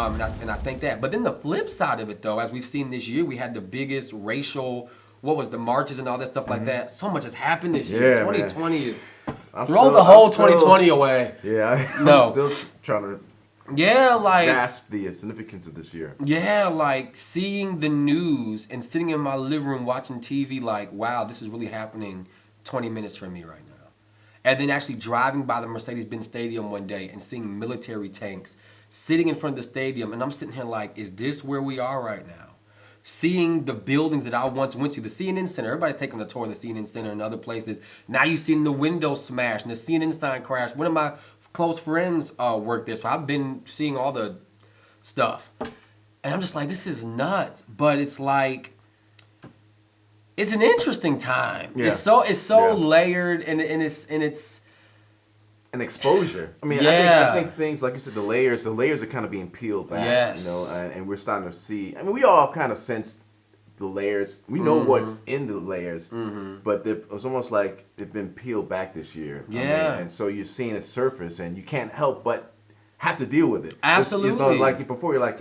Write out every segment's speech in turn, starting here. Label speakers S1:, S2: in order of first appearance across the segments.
S1: And I think that. But then the flip side of it, though, as we've seen this year, we had the biggest racial, what was the marches and all that stuff like that. So much has happened this year. 2020 is throw the whole 2020 away.
S2: Yeah, I'm
S1: No.
S2: still trying to
S1: Yeah, like
S2: grasp the significance of this year.
S1: yeah, like seeing the news and sitting in my living room watching TV, like, wow, this is really happening 20 minutes from me right now. And then actually driving by the Mercedes-Benz Stadium one day and seeing military tanks sitting in front of the stadium, and I'm sitting here like, is this where we are right now? Seeing the buildings that I once went to, the CNN Center, everybody's taking a tour of the CNN Center and other places. Now you've seen the windows smashed and the CNN sign crash. One of my close friends work there, so I've been seeing all the stuff. And I'm just like, this is nuts. But it's like, it's an interesting time.
S2: Yeah.
S1: It's so layered and it's
S2: An exposure. I mean, I think things like you said, the layers are kind of being peeled back.
S1: Yes.
S2: You know, and we're starting to see. I mean, we all kind of sensed the layers. We know what's in the layers, but it's almost like they've been peeled back this year.
S1: Yeah.
S2: I mean, and so you're seeing it surface, and you can't help but have to deal with it.
S1: Absolutely.
S2: It's like before, you're like,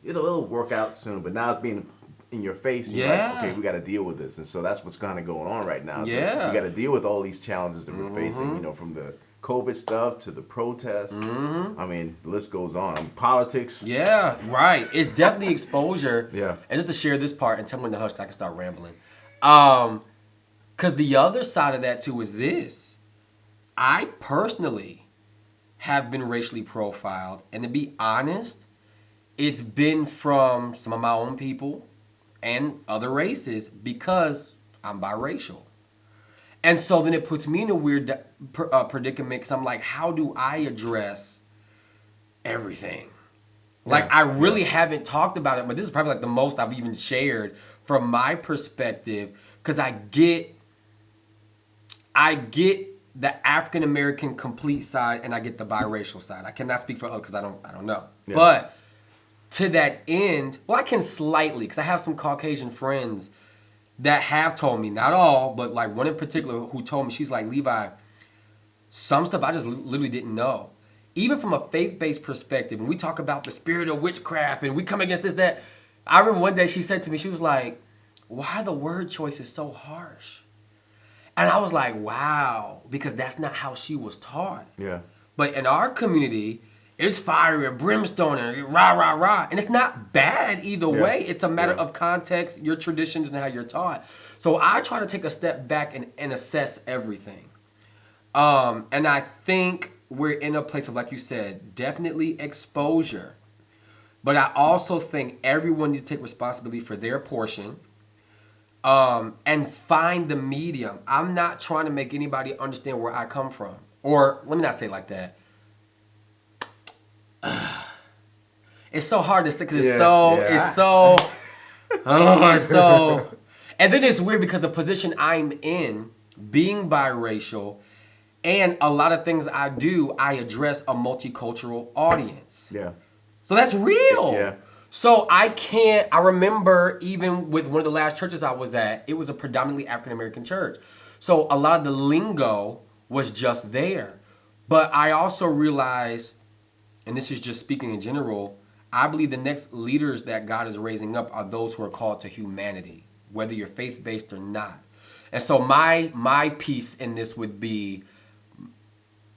S2: it'll work out soon, but now it's being in your face. And you're like, okay, we got to deal with this, and so that's what's kind of going on right now.
S1: Yeah.
S2: So we got to deal with all these challenges that we're facing. You know, from the COVID stuff to the protests. I mean, the list goes on. Politics.
S1: Yeah, right. It's definitely exposure.
S2: Yeah.
S1: And just to share this part and tell me when to hush, I can start rambling. Because the other side of that too is this. I personally have been racially profiled, and to be honest, it's been from some of my own people and other races because I'm biracial. And so then it puts me in a weird predicament because I'm like, how do I address everything? Like, I really haven't talked about it, but this is probably like the most I've even shared from my perspective because I get the African American complete side and I get the biracial side. I cannot speak for others because I don't know. Yeah. But to that end, well, I can slightly because I have some Caucasian friends that have told me, not all, but like one in particular who told me, she's like, Levi, some stuff I just literally didn't know. Even from a faith-based perspective, when we talk about the spirit of witchcraft and we come against this, that, I remember one day she said to me, she was like, why are the word choices so harsh? And I was like, wow, because that's not how she was taught.
S2: Yeah.
S1: But in our community, it's fire and brimstone and rah, rah, rah. And it's not bad either way. It's a matter of context, your traditions, and how you're taught. So I try to take a step back and assess everything. And I think we're in a place of, like you said, definitely exposure. But I also think everyone needs to take responsibility for their portion and find the medium. I'm not trying to make anybody understand where I come from. Or let me not say it like that. It's so hard to say because it's so, and then it's weird because the position I'm in, being biracial, and a lot of things I do, I address a multicultural audience.
S2: Yeah.
S1: So that's real.
S2: Yeah.
S1: So I remember even with one of the last churches I was at, it was a predominantly African American church. So a lot of the lingo was just there. But I also realized, and this is just speaking in general, I believe the next leaders that God is raising up are those who are called to humanity, whether you're faith-based or not. And so my piece in this would be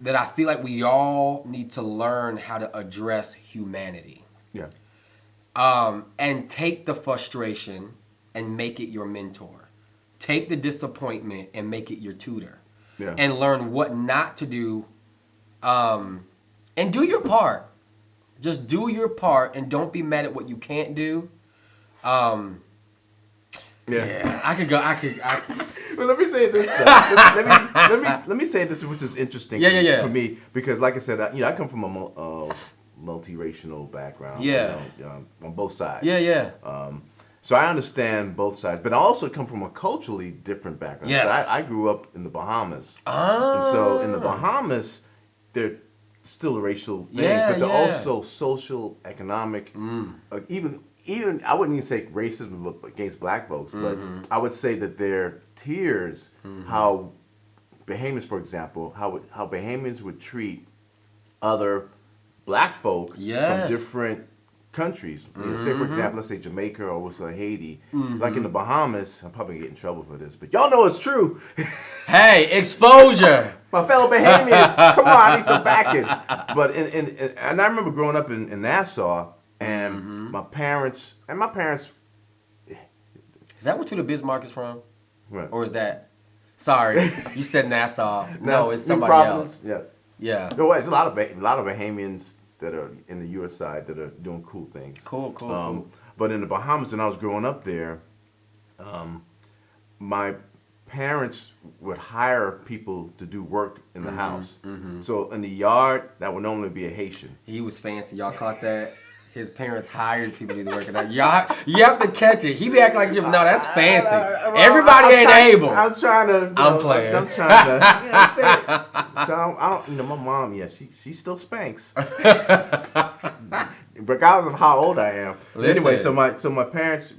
S1: that I feel like we all need to learn how to address humanity.
S2: Yeah.
S1: And take the frustration and make it your mentor. Take the disappointment and make it your tutor.
S2: Yeah.
S1: And learn what not to do. And do your part. Just do your part and don't be mad at what you can't do. Yeah, I could.
S2: Well, let me say this stuff. let me say this, which is interesting for me, because like I said, I come from a multiracial background.
S1: Yeah.
S2: On both sides.
S1: Yeah.
S2: So I understand both sides, but I also come from a culturally different background.
S1: Yes.
S2: So I grew up in the Bahamas.
S1: Ah.
S2: And so in the Bahamas, they're still a racial thing, but they're also social, economic, even I wouldn't even say racism against black folks, but I would say that their tiers, how Bahamians, for example, how Bahamians would treat other black folk from different countries. You know, say for example, let's say Jamaica or let's say Haiti. Like in the Bahamas, I'm probably gonna get in trouble for this, but y'all know it's true.
S1: Hey, exposure.
S2: My fellow Bahamians, come on, I need some backing. But and I remember growing up in Nassau, and my parents.
S1: Is that where To the Bismarck is from?
S2: Right.
S1: Or is that? Sorry, you said Nassau. No, it's
S2: New
S1: somebody
S2: Providence,
S1: else.
S2: Yeah.
S1: Yeah.
S2: No, there's a lot of Bahamians that are in the U.S. side that are doing cool things.
S1: Cool.
S2: But in the Bahamas, when I was growing up there, my parents would hire people to do work in the house. So in the yard, that would normally be a Haitian.
S1: He was fancy. Y'all caught that? His parents hired people to do the work. And y'all, you have to catch it. He be acting like, no, that's fancy. Everybody ain't able.
S2: I'm trying to.
S1: I'm playing.
S2: I'm trying to. Say it. So I don't. My mom. Yeah, she still spanks. Regardless of how old I am. Anyway, so my parents,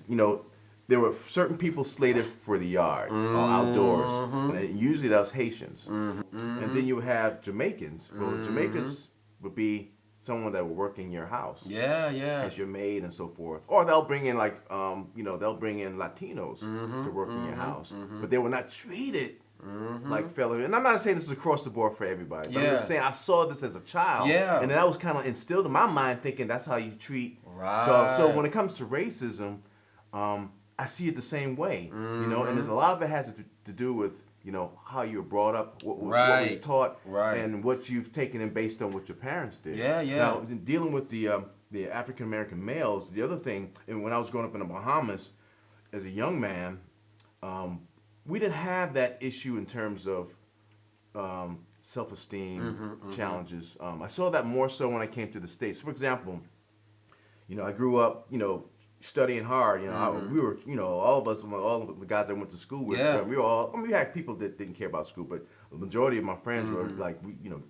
S2: there were certain people slated for the yard, or outdoors. And usually that was Haitians. And then you would have Jamaicans. Well, Jamaicans would be someone that will work in your house.
S1: Yeah.
S2: As your maid and so forth. Or they'll bring in they'll bring in Latinos to work in your house. But they were not treated like fellow. And I'm not saying this is across the board for everybody. But I'm just saying I saw this as a child.
S1: Yeah.
S2: And that was kind of instilled in my mind thinking that's how you treat.
S1: Right.
S2: So when it comes to racism, I see it the same way. And there's a lot of it has to do with how you were brought up, what was taught, and what you've taken in based on what your parents did.
S1: Yeah.
S2: Now, dealing with the African American males, the other thing, and when I was growing up in the Bahamas, as a young man, we didn't have that issue in terms of self-esteem challenges. I saw that more so when I came to the States. For example, I grew up, studying hard. We were, all of us, all of the guys I went to school with, we were all. we had people that didn't care about school, but the majority of my friends were like,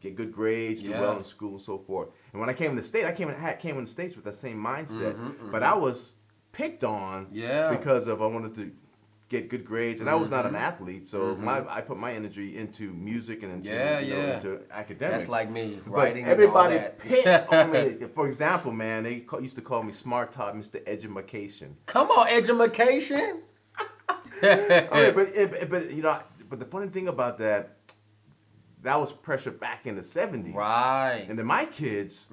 S2: get good grades, do well in school, and so forth. And when I came in the state, I came in the States with that same mindset. But I was picked on because of I wanted to get good grades, and I was not an athlete, so I put my energy into music and into academics.
S1: That's like me,
S2: writing. But everybody picked on me. For example, man, they used to call me Smart Top, Mr. Edumacation.
S1: Come on, Edumacation.
S2: But the funny thing about that was pressure back in the 70s.
S1: Right.
S2: And then my kids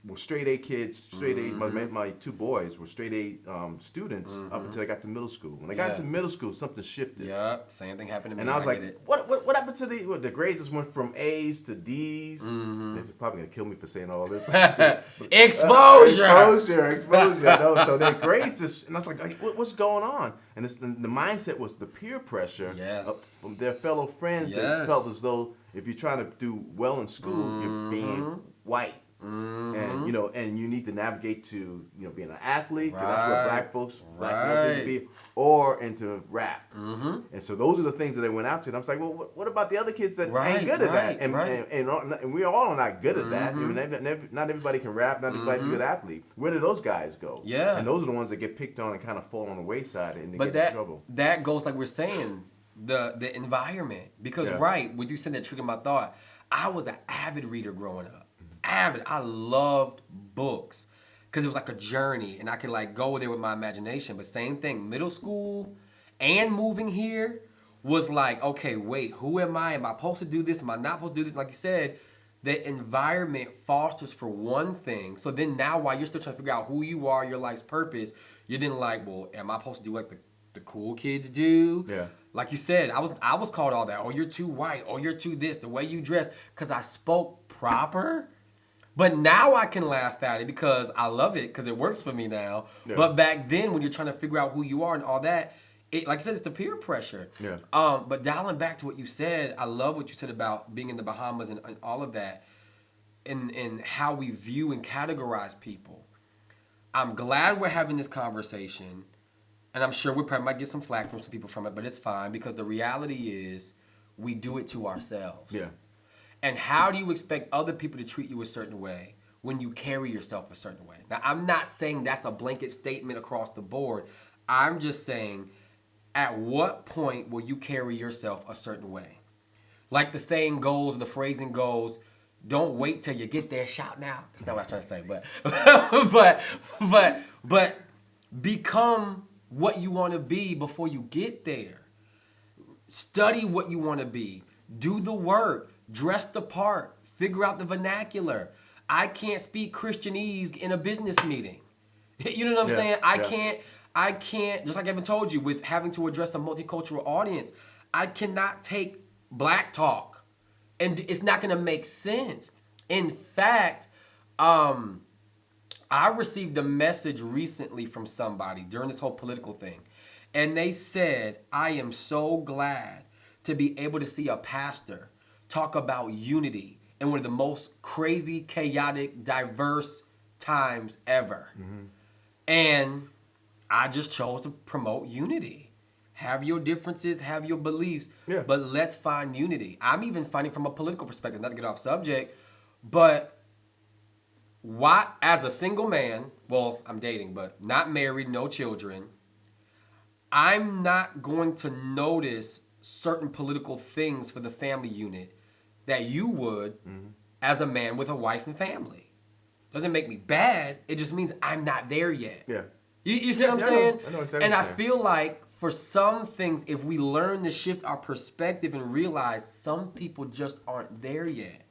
S2: were straight A kids, straight A. My two boys were straight A students up until I got to middle school. When I got to middle school, something shifted.
S1: Yep, same thing happened to me.
S2: And I was like, what happened to the grades? Just went from A's to D's. They're probably gonna kill me for saying all this.
S1: Exposure.
S2: Exposure. So their grades just, and I was like, what's going on? And the mindset was the peer pressure from their fellow friends that felt as though if you're trying to do well in school, you're being white. And you need to navigate to being an athlete, because that's what black men need to be, or into rap. And so those are the things that they went after. And I was like, well, what about the other kids that ain't good at that? And we all are not good at that. Not everybody can rap. Not everybody's a good athlete. Where do those guys go?
S1: Yeah.
S2: And those are the ones that get picked on and kind of fall on the wayside and they get in trouble.
S1: That goes like we're saying, the environment. Because what you said that triggered my thought. I was an avid reader growing up. I loved books because it was like a journey and I could like go there with my imagination. But same thing, middle school and moving here was like, okay, wait, who am I? Am I supposed to do this? Am I not supposed to do this? Like you said, the environment fosters for one thing. So then now while you're still trying to figure out who you are, your life's purpose, you're then like, well, am I supposed to do like the cool kids do?
S2: Yeah.
S1: Like you said, I was called all that. Oh, you're too white. Oh, you're too this. The way you dress. Because I spoke proper. But now I can laugh at it because I love it because it works for me now. Yeah. But back then when you're trying to figure out who you are and all that, like I said, it's the peer pressure.
S2: Yeah.
S1: But dialing back to what you said, I love what you said about being in the Bahamas and all of that and how we view and categorize people. I'm glad we're having this conversation. And I'm sure we probably might get some flack from some people from it, but it's fine because the reality is we do it to ourselves.
S2: Yeah.
S1: And how do you expect other people to treat you a certain way when you carry yourself a certain way? Now, I'm not saying that's a blanket statement across the board. I'm just saying, at what point will you carry yourself a certain way? Like the saying goes, the phrasing goes, Don't wait till you get there. Shout now. That's not what I was trying to say, but become what you want to be before you get there. Study what you want to be. Do the work. Dress the part. Figure out the vernacular. I can't speak Christianese in a business meeting. You know what I'm saying? I can't, just like I even told you, with having to address a multicultural audience, I cannot take black talk. And it's not going to make sense. In fact, I received a message recently from somebody during this whole political thing. And they said, I am so glad to be able to see a pastor talk about unity in one of the most crazy, chaotic, diverse times ever. Mm-hmm. And I just chose to promote unity. Have your differences, have your beliefs, but let's find unity. I'm even finding from a political perspective, not to get off subject, but why, as a single man, well, I'm dating, but not married, no children, I'm not going to notice certain political things for the family unit that you would as a man with a wife and family. Doesn't make me bad. It just means I'm not there yet.
S2: Yeah.
S1: You see what I'm saying?
S2: I know exactly
S1: and
S2: what
S1: I
S2: you're
S1: feel like for some things, if we learn to shift our perspective and realize some people just aren't there yet,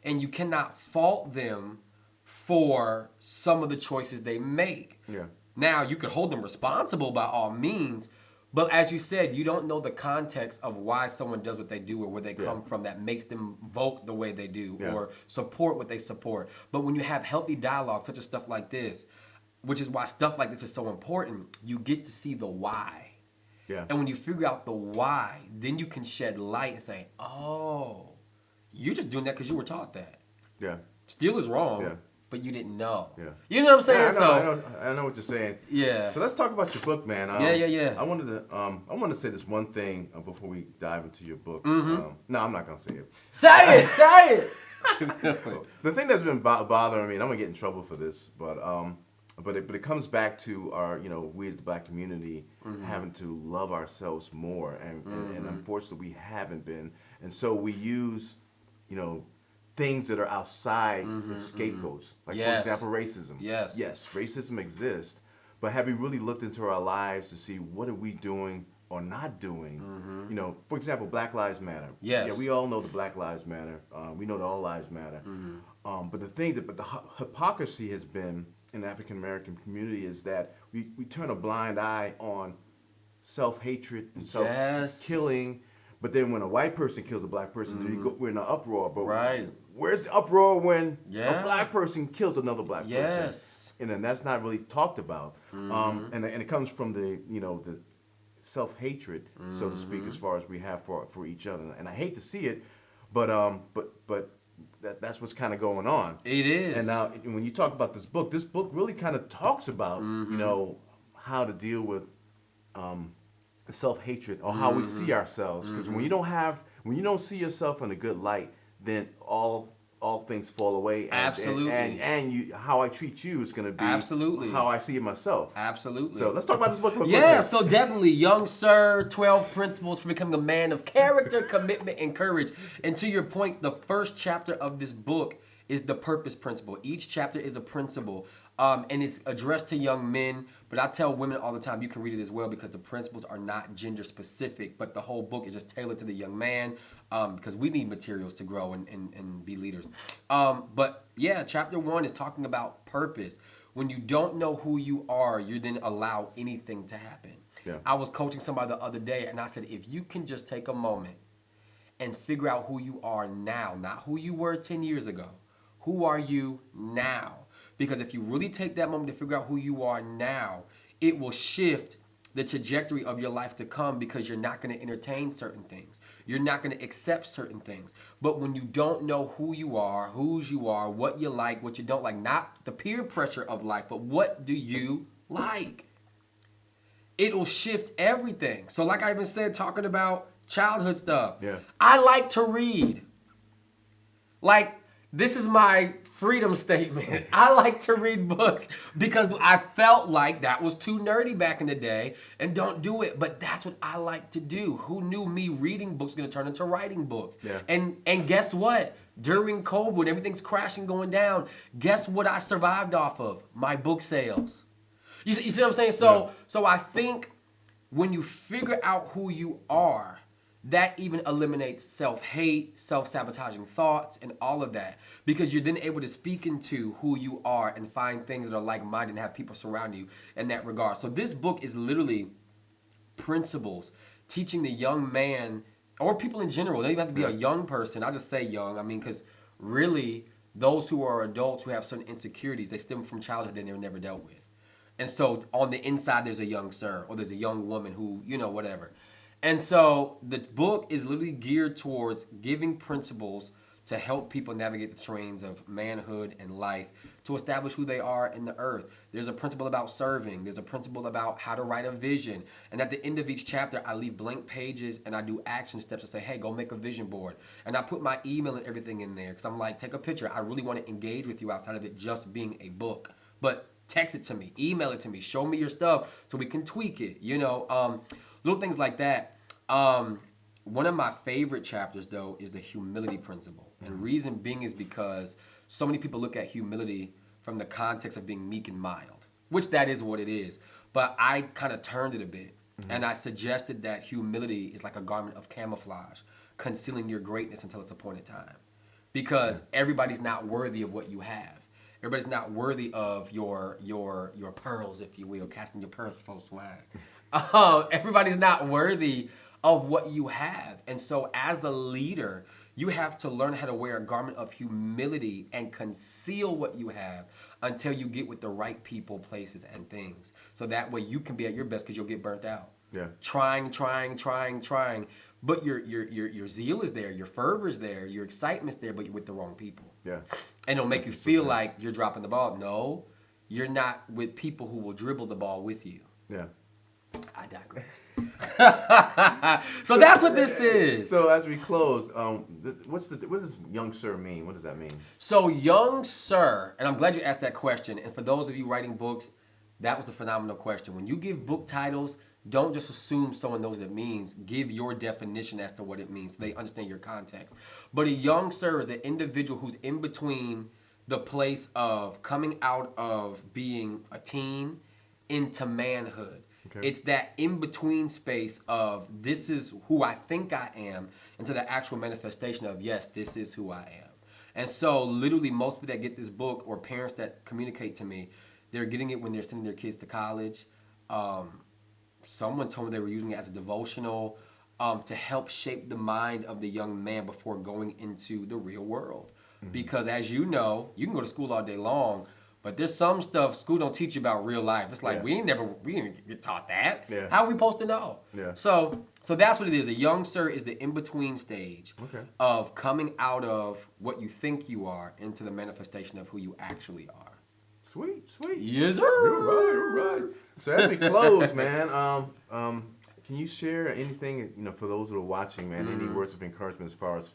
S1: and you cannot fault them for some of the choices they make.
S2: Yeah.
S1: Now, you could hold them responsible by all means, but as you said, you don't know the context of why someone does what they do or where they come from that makes them vote the way they do or support what they support. But when you have healthy dialogue, such as stuff like this, which is why stuff like this is so important, you get to see the why.
S2: Yeah.
S1: And when you figure out the why, then you can shed light and say, oh, you're just doing that because you were taught that.
S2: Yeah.
S1: Steal is wrong, but you didn't know.
S2: Yeah.
S1: You know what I'm saying?
S2: I know what you're saying.
S1: Yeah.
S2: So let's talk about your book, man.
S1: Yeah.
S2: I wanted to say this one thing before we dive into your book.
S1: Mm-hmm.
S2: No, I'm not gonna say it.
S1: Say it.
S2: The thing that's been bothering me, and I'm gonna get in trouble for this, but it comes back to our, we as the black community having to love ourselves more, and unfortunately we haven't been, and so we use, things that are outside the scapegoats, like for example racism. Yes, racism exists, but have we really looked into our lives to see what are we doing or not doing? For example, Black Lives Matter.
S1: Yes.
S2: Yeah, we all know the Black Lives Matter. We know that all lives matter. But the hypocrisy has been in the African American community is that we turn a blind eye on self-hatred and self-killing, but then when a white person kills a black person, we're in an uproar. But where's the uproar when a black person kills another black person? And then that's not really talked about. And it comes from the self-hatred, so to speak, as far as we have for each other. And I hate to see it, but that's what's kind of going on.
S1: It is.
S2: And now, when you talk about this book really kind of talks about, how to deal with self-hatred or how we see ourselves. Because when you don't see yourself in a good light, then all things fall away.
S1: Absolutely.
S2: And how I treat you is going to be how I see myself.
S1: Absolutely.
S2: So let's talk about this book.
S1: So definitely, Young Sir, 12 Principles for Becoming a Man of Character, Commitment, and Courage. And to your point, the first chapter of this book is the purpose principle. Each chapter is a principle. And it's addressed to young men, but I tell women all the time, you can read it as well because the principles are not gender specific, but the whole book is just tailored to the young man because we need materials to grow and be leaders. But yeah, chapter 1 is talking about purpose. When you don't know who you are, you then allow anything to happen. Yeah. I was coaching somebody the other day and I said, if you can just take a moment and figure out who you are now, not who you were 10 years ago, who are you now? Because if you really take that moment to figure out who you are now, it will shift the trajectory of your life to come because you're not going to entertain certain things. You're not going to accept certain things. But when you don't know who you are, whose you are, what you like, what you don't like, not the peer pressure of life, but what do you like? It'll shift everything. So like I even said, talking about childhood stuff.
S2: Yeah.
S1: I like to read. Like, This is my freedom statement. I like to read books because I felt like that was too nerdy back in the day and don't do it. But that's what I like to do. Who knew me reading books going to turn into writing books?
S2: Yeah.
S1: And guess what? During COVID, when everything's crashing, going down, guess what I survived off of? My book sales. You see what I'm saying? So I think when you figure out who you are, that even eliminates self-hate, self-sabotaging thoughts, and all of that. Because you're then able to speak into who you are and find things that are like-minded and have people surround you in that regard. So this book is literally principles teaching the young man or people in general. They don't even have to be a young person. I just say young. I mean, because really, those who are adults who have certain insecurities, they stem from childhood that they were never dealt with. And so on the inside, there's a young sir or there's a young woman who, whatever. And so the book is literally geared towards giving principles to help people navigate the terrains of manhood and life to establish who they are in the earth. There's a principle about serving. There's a principle about how to write a vision. And at the end of each chapter, I leave blank pages and I do action steps to say, hey, go make a vision board. And I put my email and everything in there because I'm like, take a picture. I really want to engage with you outside of it just being a book. But text it to me, email it to me, show me your stuff so we can tweak it, little things like that. One of my favorite chapters, though, is the humility principle. And reason being is because so many people look at humility from the context of being meek and mild, which that is what it is. But I kind of turned it a bit, and I suggested that humility is like a garment of camouflage, concealing your greatness until its appointed time. Because everybody's not worthy of what you have. Everybody's not worthy of your pearls, if you will, casting your pearls for swag. Everybody's not worthy of what you have. And so as a leader, you have to learn how to wear a garment of humility and conceal what you have until you get with the right people, places, and things. So that way you can be at your best because you'll get burnt out.
S2: Yeah.
S1: Trying. But your zeal is there, your fervor is there, your excitement's there, but you're with the wrong people.
S2: Yeah.
S1: And it'll make you feel like you're dropping the ball. No, you're not with people who will dribble the ball with you.
S2: Yeah.
S1: I digress. So that's what this is.
S2: So as we close, what does young sir mean? What does that mean?
S1: So young sir, and I'm glad you asked that question. And for those of you writing books, that was a phenomenal question. When you give book titles, don't just assume someone knows what it means. Give your definition as to what it means so they understand your context. But a young sir is an individual who's in between the place of coming out of being a teen into manhood. Okay. It's that in-between space of this is who I think I am into the actual manifestation of, yes, this is who I am. And so literally most people that get this book or parents that communicate to me, they're getting it when they're sending their kids to college. Someone told me they were using it as a devotional to help shape the mind of the young man before going into the real world. Mm-hmm. Because as you know, you can go to school all day long, but there's some stuff school don't teach you about real life. It's like we didn't get taught that. Yeah. How are we supposed to know? Yeah. So that's what it is. A young sir is the in-between stage of coming out of what you think you are into the manifestation of who you actually are.
S2: Sweet.
S1: Yes, sir.
S2: All right. So as we close, man, can you share anything, for those who are watching, man, any words of encouragement as far as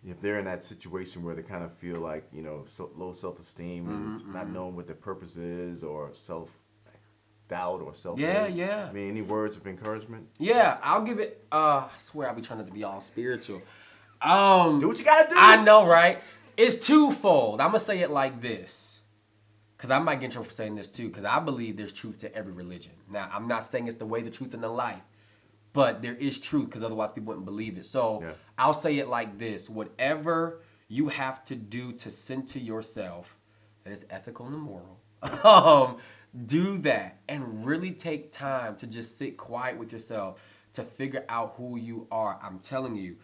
S2: if they're in that situation where they kind of feel like, low self-esteem and not knowing what their purpose is or self-doubt or self-hate?
S1: Yeah.
S2: I mean, any words of encouragement?
S1: Yeah, I'll give it, I swear I'll be trying not to be all spiritual.
S2: Do what you got to do.
S1: I know, right? It's twofold. I'm going to say it like this. Because I might get in trouble for saying this too, because I believe there's truth to every religion. Now, I'm not saying it's the way, the truth, and the life, but there is truth because otherwise people wouldn't believe it. So I'll say it like this. Whatever you have to do to center yourself that is ethical and moral, do that and really take time to just sit quiet with yourself to figure out who you are. I'm telling you,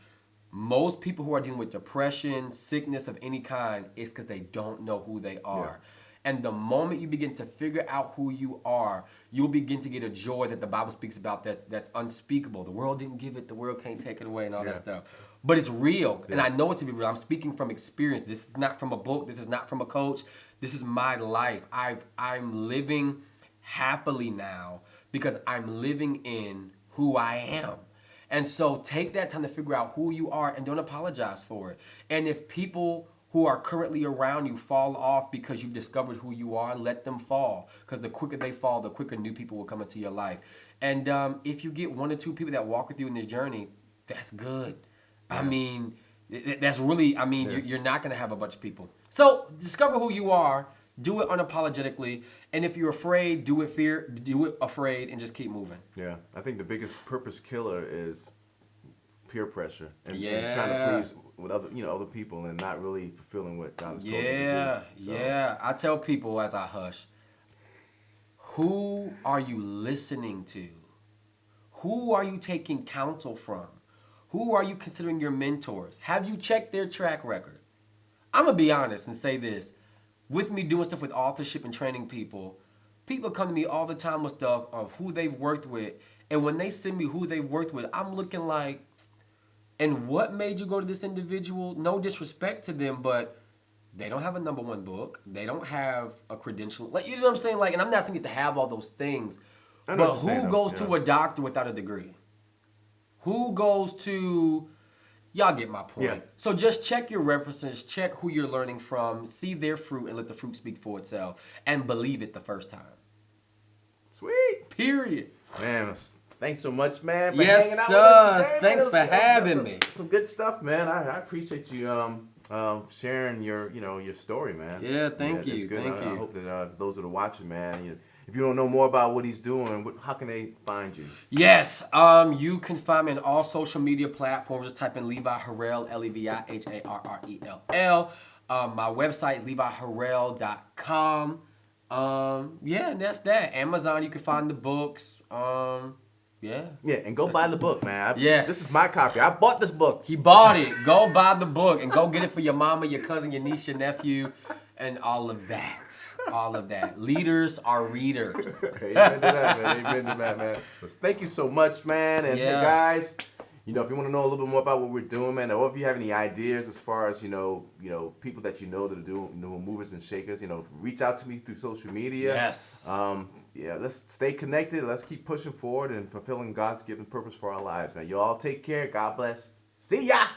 S1: most people who are dealing with depression, sickness of any kind, is because they don't know who they are. Yeah. And the moment you begin to figure out who you are, you'll begin to get a joy that the Bible speaks about that's unspeakable. The world didn't give it, the world can't take it away and all that stuff. But it's real, and I know it to be real. I'm speaking from experience. This is not from a book. This is not from a coach. This is my life. I'm living happily now because I'm living in who I am. And so take that time to figure out who you are and don't apologize for it. And if people who are currently around you fall off because you've discovered who you are, let them fall. Because the quicker they fall, the quicker new people will come into your life. And if you get 1 or 2 people that walk with you in this journey, that's good. I mean, that's really, you're not going to have a bunch of people. So discover who you are, do it unapologetically, and if you're afraid, do it afraid, and just keep moving.
S2: Yeah, I think the biggest purpose killer is peer pressure and
S1: Yeah.
S2: trying to please with other people and not really fulfilling what God has told you to do. So,
S1: Yeah. I tell people as I hush, who are you listening to? Who are you taking counsel from? Who are you considering your mentors? Have you checked their track record? I'm going to be honest and say this. With me doing stuff with authorship and training people come to me all the time with stuff of who they've worked with. And when they send me who they've worked with, I'm looking like, and what made you go to this individual? No disrespect to them, but they don't have a #1 book. They don't have a credential. Like, you know what I'm saying? Like, and I'm not saying you have to have all those things. But who goes to a doctor without a degree? Who goes to... Y'all get my point.
S2: Yeah.
S1: So just check your references, check who you're learning from, see their fruit, and let the fruit speak for itself. And believe it the first time.
S2: Sweet.
S1: Period.
S2: Man, thanks so much, man, for
S1: Yes,
S2: hanging out
S1: sir.
S2: with us today.
S1: Thanks for having me.
S2: Some good stuff, man. I appreciate you sharing your story, man.
S1: Yeah, thank you.
S2: It's good.
S1: Thank
S2: I
S1: you.
S2: hope that those that are watching, man, if you don't know more about what he's doing, how can they find you?
S1: Yes, you can find me on all social media platforms. Just type in Levi Harrell, LeviHarrell. My website is leviharrell.com. And that's that. Amazon, you can find the books. Yeah,
S2: and go buy the book, man.
S1: Yes.
S2: This is my copy. I bought this book.
S1: He bought it. Go buy the book and go get it for your mama, your cousin, your niece, your nephew, and all of that. All of that. Leaders are readers.
S2: Amen to that, man. Amen to that, man. So thank you so much, man. And hey, guys, if you want to know a little bit more about what we're doing, man, or if you have any ideas as far as people that that are doing movers and shakers, reach out to me through social media.
S1: Yes.
S2: Let's stay connected. Let's keep pushing forward and fulfilling God's given purpose for our lives, man. You all take care. God bless. See ya.